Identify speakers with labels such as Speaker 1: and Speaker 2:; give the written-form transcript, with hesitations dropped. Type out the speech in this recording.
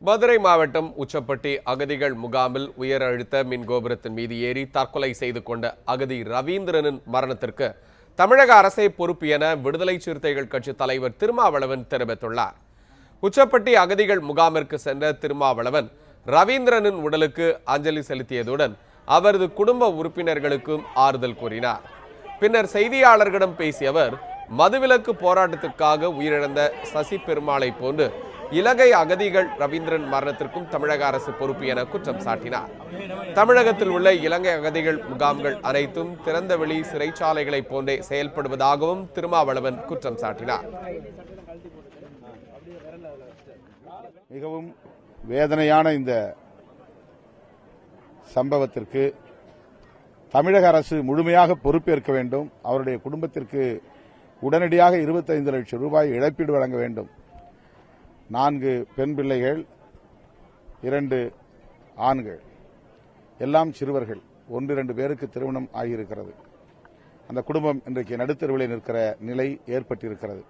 Speaker 1: மதுரை மாவட்டம் உச்சப்பட்டி அகதிகள் முகாமில் உயர் அழுத்த மின் கோபுரத்தின் மீது ஏறி தற்கொலை செய்து கொண்ட அகதி ரவீந்திரனின் மரணத்திற்கு தமிழக அரசே பொறுப்பு என விடுதலை சிறுத்தைகள் கட்சி தலைவர் திருமாவளவன் தெரிவித்துள்ளார். உச்சப்பட்டி அகதிகள் முகாமிற்கு சென்ற திருமாவளவன் ரவீந்திரனின் உடலுக்கு அஞ்சலி செலுத்தியதுடன் அவரது குடும்ப உறுப்பினர்களுக்கும் ஆறுதல் கூறினார். பின்னர் செய்தியாளர்களிடம் பேசிய அவர், மதுவிலக்கு போராட்டத்துக்காக உயிரிழந்த சசி பெருமாளை போன்று இலங்கை அகதிகள் ரவீந்திரன் மரணத்திற்கும் தமிழக அரசு பொறுப்பு என குற்றம் சாட்டினார். தமிழகத்தில் உள்ள இலங்கை அகதிகள் முகாம்கள் அனைத்தும் திறந்தவெளி சிறைச்சாலைகளை போன்றே செயல்படுவதாகவும் திருமாவளவன் குற்றம் சாட்டினார்.
Speaker 2: மிகவும் வேதனையான இந்த சம்பவத்திற்கு தமிழக அரசு முழுமையாக பொறுப்பேற்க வேண்டும். அவருடைய குடும்பத்திற்கு உடனடியாக 25 லட்சம் ரூபாய் இழப்பீடு வழங்க வேண்டும். 4 பெண் பிள்ளைகள், 2 ஆண்கள், எல்லாம் சிறுவர்கள். 1-2 பேருக்கு திருமணம் ஆகியிருக்கிறது. அந்த குடும்பம் இன்றைக்கு நடுத்தெருவிலே நிற்கிற நிலை ஏற்பட்டிருக்கிறது.